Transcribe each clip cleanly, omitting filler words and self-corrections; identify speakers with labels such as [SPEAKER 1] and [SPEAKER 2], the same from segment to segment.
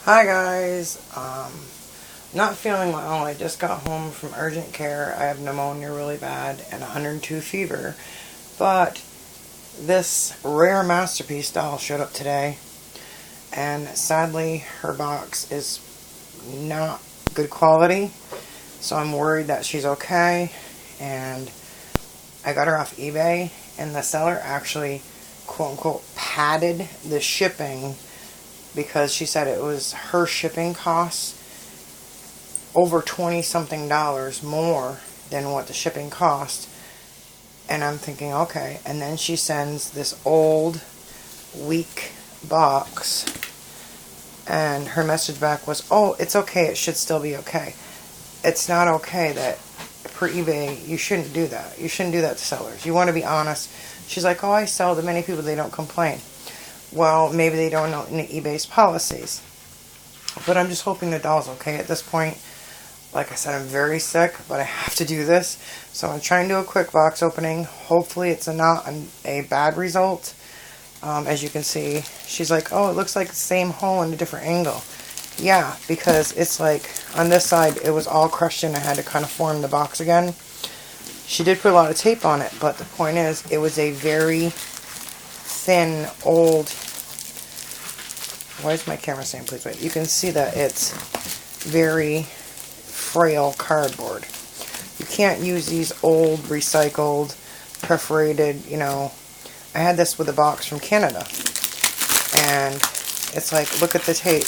[SPEAKER 1] Hi guys, not feeling well. I just got home from urgent care. I have pneumonia really bad and 102 fever. But this rare masterpiece doll showed up today, and sadly her box is not good quality. So I'm worried that she's okay, and I got her off eBay, and the seller actually quote unquote padded the shipping because she said it was her shipping costs over 20 something dollars more than what the shipping cost. And I'm thinking, okay. And then she sends this old, weak box, and her message back was, oh, it's okay, it should still be okay. It's not okay. That per eBay, you shouldn't do that. You shouldn't do that to sellers. You want to be honest. She's like, oh, I sell to many people, they don't complain. Well, maybe they don't know eBay's policies. But I'm just hoping the doll's okay at this point. Like I said, I'm very sick, but I have to do this. So I'm trying to do a quick box opening. Hopefully it's not a bad result. As you can see, she's like, oh, it looks like the same hole in a different angle. Yeah, because it's like, on this side, it was all crushed in. I had to kind of form the box again. She did put a lot of tape on it, but the point is, it was a very thin, old, why is my camera saying please wait? You can see that it's very frail cardboard. You can't use these old, recycled, perforated, I had this with a box from Canada. And it's like, look at the tape.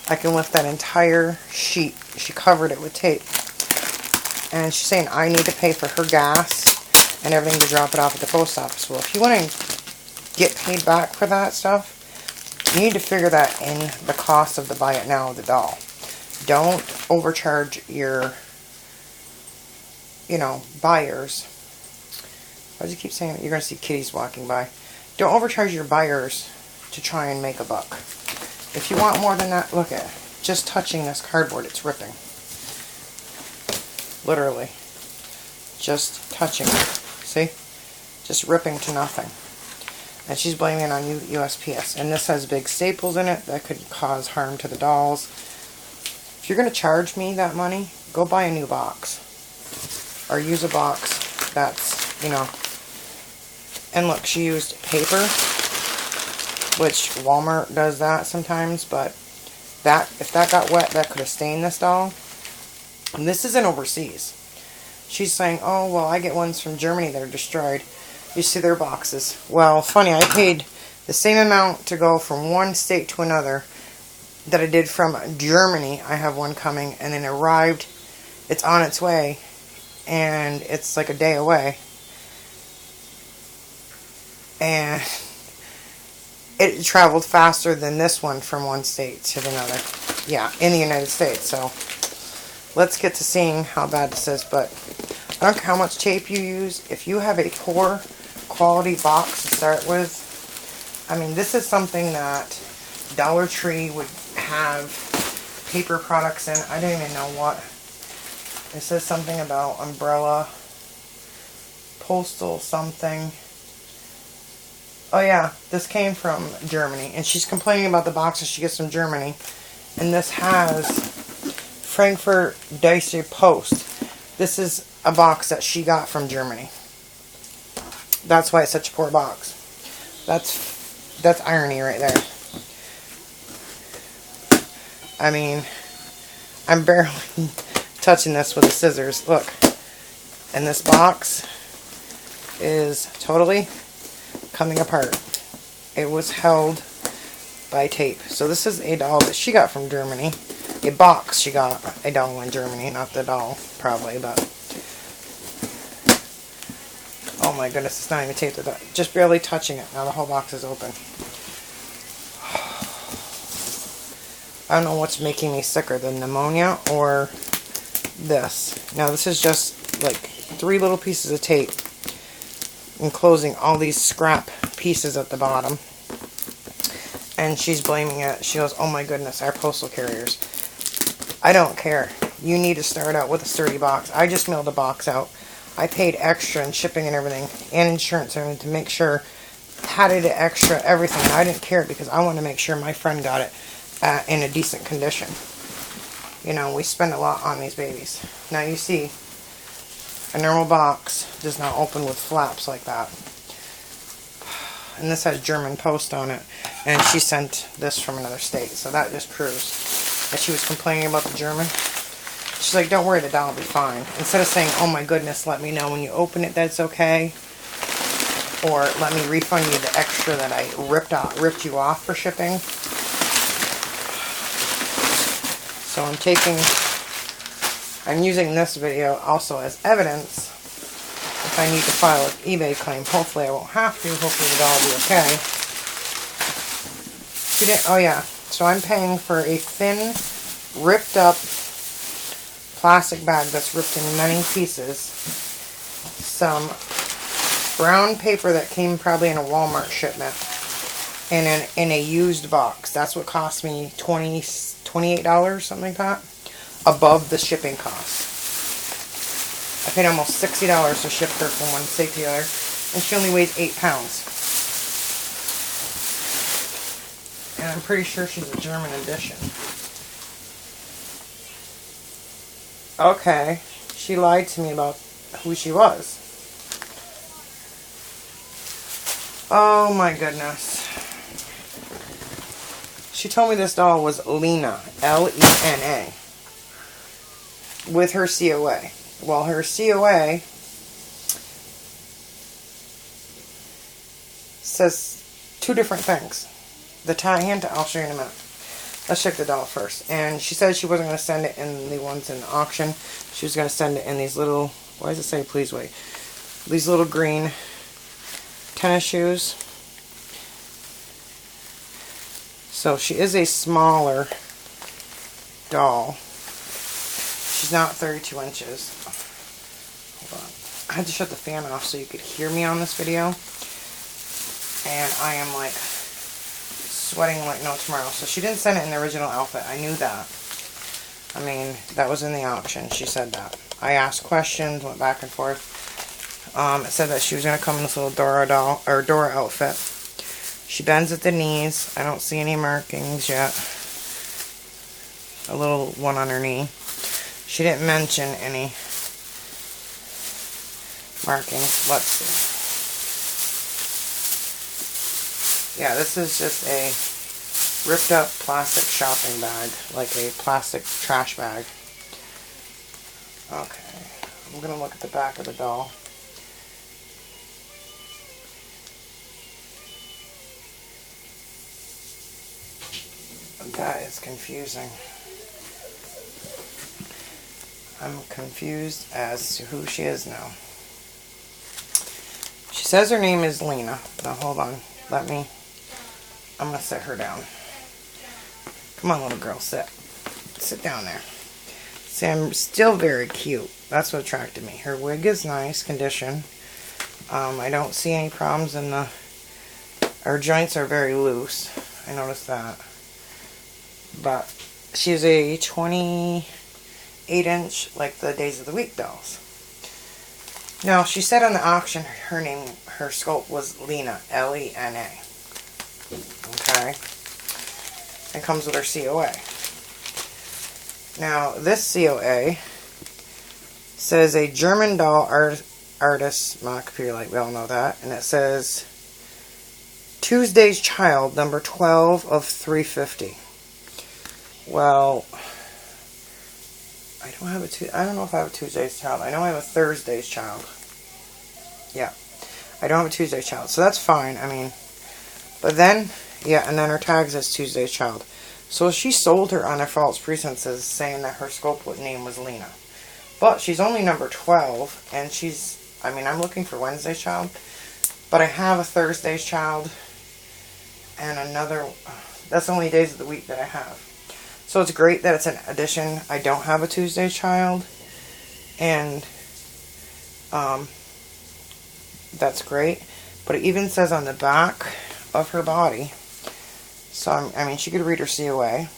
[SPEAKER 1] I can lift that entire sheet. She covered it with tape. And she's saying I need to pay for her gas and everything to drop it off at the post office. Well, if you want to get paid back for that stuff, you need to figure that in the cost of the buy it now of the doll. Don't overcharge your, buyers. Why does he keep saying that? You're going to see kitties walking by. Don't overcharge your buyers to try and make a buck. If you want more than that, look at it. Just touching this cardboard, it's ripping. Literally. Just touching it. See? Just ripping to nothing. And she's blaming it on USPS. And this has big staples in it that could cause harm to the dolls. If you're going to charge me that money, go buy a new box. Or use a box that's, And look, she used paper, which Walmart does that sometimes. But if that got wet, that could have stained this doll. And this isn't overseas. She's saying, oh, well, I get ones from Germany that are destroyed. You see their boxes. Well, funny, I paid the same amount to go from one state to another that I did from Germany. I have one coming, and then it arrived. It's on its way, and it's like a day away. And it traveled faster than this one from one state to another. Yeah, in the United States, so let's get to seeing how bad this is. But I don't care how much tape you use. If you have a poor quality box to start with, this is something that Dollar Tree would have paper products in. I don't even know what. It says something about umbrella, postal something. Oh yeah, this came from Germany. And she's complaining about the boxes she gets from Germany. And this has Frankfurt Deutsche Post. This is a box that she got from Germany. That's why it's such a poor box. That's irony right there. I'm barely touching this with the scissors. Look. And this box is totally coming apart. It was held by tape. So this is a doll that she got from Germany. A box she got. A doll in Germany. Not the doll, probably, but oh my goodness, it's not even taped to that. Just barely touching it. Now the whole box is open. I don't know what's making me sicker, the pneumonia or this. Now this is just like 3 little pieces of tape enclosing all these scrap pieces at the bottom. And she's blaming it. She goes, oh my goodness, our postal carriers. I don't care. You need to start out with a sturdy box. I just mailed a box out. I paid extra in shipping and everything, and insurance and everything to make sure, padded it extra, everything. I didn't care because I wanted to make sure my friend got it. in a decent condition. You know, we spend a lot on these babies. Now you see, a normal box does not open with flaps like that. And this has German post on it. And she sent this from another state. So that just proves that she was complaining about the German. She's like, don't worry, the doll will be fine. Instead of saying, oh my goodness, let me know when you open it that it's okay. Or let me refund you the extra that I ripped you off for shipping. So I'm using this video also as evidence if I need to file an eBay claim. Hopefully I won't have to. Hopefully the doll will be okay. Oh yeah, so I'm paying for a thin, ripped up plastic bag that's ripped in many pieces. Some brown paper that came probably in a Walmart shipment. And in a used box. That's what cost me $28, something like that. Above the shipping cost. I paid almost $60 to ship her from one state to the other. And she only weighs 8 pounds. And I'm pretty sure she's a German edition. Okay. She lied to me about who she was. Oh my goodness. She told me this doll was Lena, L-E-N-A, with her COA. Well, her COA says 2 different things. I'll show you in a minute. Let's check the doll first. And she said she wasn't going to send it in the ones in the auction. She was going to send it in these little, why does it say please wait? These little green tennis shoes. So she is a smaller doll. She's not 32 inches. Hold on. I had to shut the fan off so you could hear me on this video. And I am like sweating like no tomorrow. So she didn't send it in the original outfit. I knew that. I mean, that was in the auction. She said that. I asked questions, went back and forth. It said that she was going to come in this little Dora doll, or Dora outfit. She bends at the knees. I don't see any markings yet. A little one on her knee. She didn't mention any markings. Let's see. Yeah, this is just a ripped up plastic shopping bag. Like a plastic trash bag. Okay. I'm going to look at the back of the doll. That is confusing. I'm confused as to who she is now. She says her name is Lena. Now hold on. I'm going to sit her down. Come on, little girl, sit. Sit down there. See, I'm still very cute. That's what attracted me. Her wig is nice condition. I don't see any problems in her joints are very loose. I noticed that. But she's a 28-inch, like the Days of the Week dolls. Now, she said on the auction her sculpt was Lena, L-E-N-A. Okay? And comes with her COA. Now, this COA says a German doll artist, not computer like we all know that, and it says Tuesday's Child, number 12 of 350. Well, I don't know if I have a Tuesday's Child. I know I have a Thursday's Child. Yeah. I don't have a Tuesday's Child. So that's fine. I mean, but then, yeah, and then her tag says Tuesday's Child. So she sold her on her false pretenses saying that her sculpt name was Lena. But she's only number 12, and I'm looking for Wednesday's Child. But I have a Thursday's Child, and that's the only days of the week that I have. So it's great that it's an addition. I don't have a Tuesday Child. And that's great. But it even says on the back of her body. So, she could read her COA.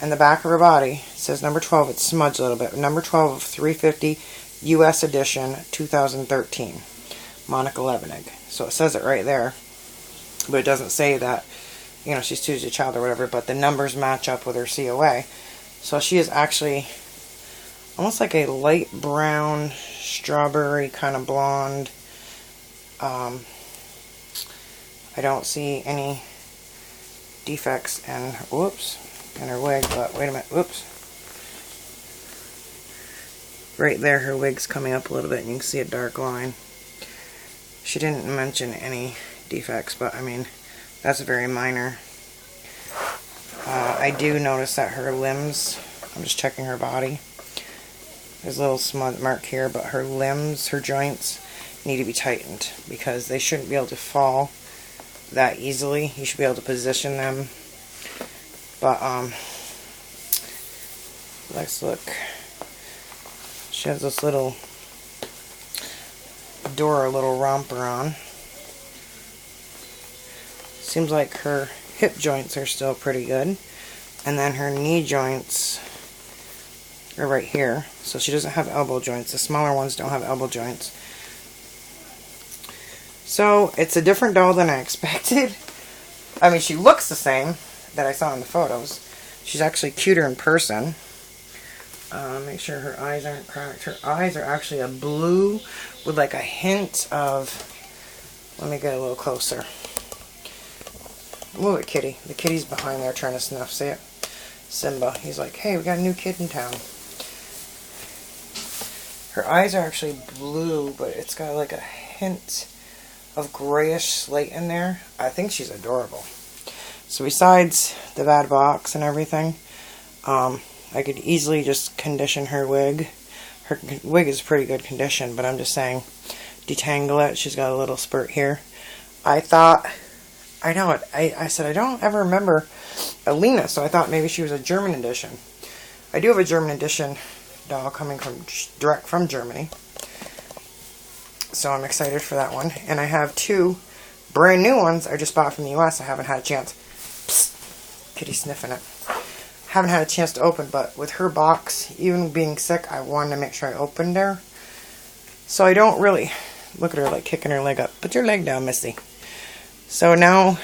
[SPEAKER 1] And the back of her body says number 12. It's smudged a little bit. Number 12 of 350 U.S. edition 2013. Monica Levinig. So it says it right there. But it doesn't say that you know, she's Tuesday child or whatever, but the numbers match up with her COA. So she is actually almost like a light brown, strawberry kind of blonde. I don't see any defects in, whoops, in her wig, but wait a minute, whoops. Right there, her wig's coming up a little bit and you can see a dark line. She didn't mention any defects, but I mean, that's very minor. I do notice that her limbs, I'm just checking her body. There's a little smudge mark here, but her limbs, her joints need to be tightened because they shouldn't be able to fall that easily. You should be able to position them. But, let's look. She has this little Dora little romper on. Seems like her hip joints are still pretty good. And then her knee joints are right here. So she doesn't have elbow joints. The smaller ones don't have elbow joints. So it's a different doll than I expected. I mean, she looks the same that I saw in the photos. She's actually cuter in person. Make sure her eyes aren't cracked. Her eyes are actually a blue with like a hint of, let me get a little closer. Move it, kitty. The kitty's behind there trying to snuff. See it? Simba. He's like, hey, we got a new kid in town. Her eyes are actually blue, but it's got like a hint of grayish slate in there. I think she's adorable. So besides the bad box and everything, I could easily just condition her wig. Her wig is pretty good condition, but I'm just saying, detangle it. She's got a little spurt here. I thought, I know it. I said I don't ever remember Alina, so I thought maybe she was a German edition. I do have a German edition doll coming from direct from Germany, so I'm excited for that one. And I have two brand new ones I just bought from the US. I haven't had a chance. Psst, kitty sniffing it. Haven't had a chance to open, but with her box, even being sick, I wanted to make sure I opened her. So I don't really look at her like kicking her leg up. Put your leg down, Missy. So now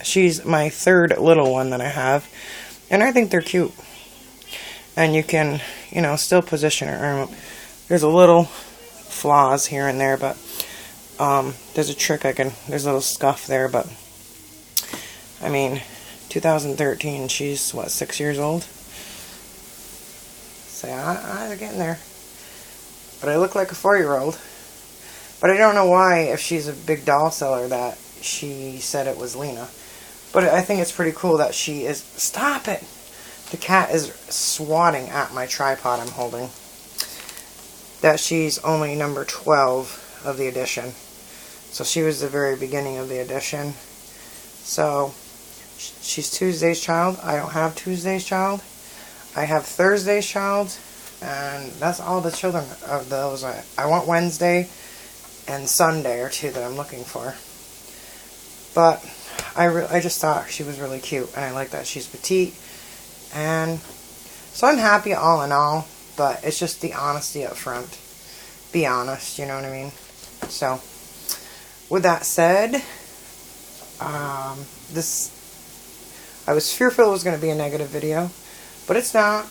[SPEAKER 1] she's my third little one that I have, and I think they're cute. And you can, you know, still position her arm up. There's a little flaws here and there, but there's a trick there's a little scuff there, but I mean, 2013, she's what, 6 years old? So they're getting there. But I look like a 4-year-old. But I don't know why, if she's a big doll seller, that she said it was Lena. But I think it's pretty cool that she is... Stop it! The cat is swatting at my tripod I'm holding. That she's only number 12 of the edition. So she was the very beginning of the edition. So she's Tuesday's child. I don't have Tuesday's child. I have Thursday's child. And that's all the children of those. I want Wednesday and Sunday are two that I'm looking for. But I just thought she was really cute. And I like that she's petite. And so I'm happy all in all. But it's just the honesty up front. Be honest, you know what I mean? So, with that said, I was fearful it was going to be a negative video. But it's not.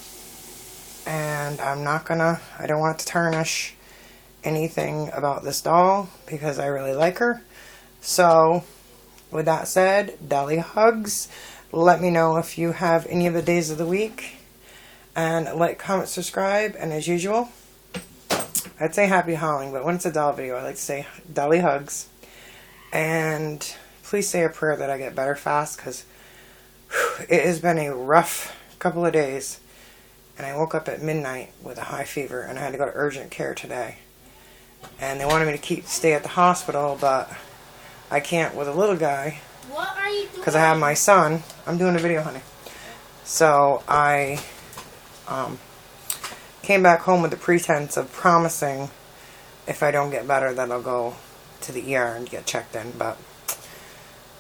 [SPEAKER 1] And I don't want to tarnish anything about this doll because I really like her. So, with that said, Dolly hugs. Let me know if you have any of the days of the week. And like, comment, subscribe. And as usual, I'd say happy hauling, but when it's a doll video, I like to say Dolly hugs. And please say a prayer that I get better fast because it has been a rough couple of days. And I woke up at midnight with a high fever, and I had to go to urgent care today. And they wanted me to stay at the hospital, but I can't with a little guy.
[SPEAKER 2] What are you doing?
[SPEAKER 1] Because I have my son. I'm doing a video, honey. So I came back home with the pretense of promising if I don't get better that I'll go to the ER and get checked in. But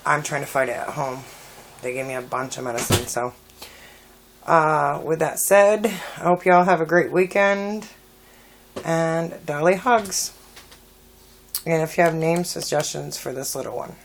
[SPEAKER 1] I'm trying to fight it at home. They gave me a bunch of medicine, so... with that said, I hope y'all have a great weekend, and Dolly hugs. And if you have name suggestions for this little one.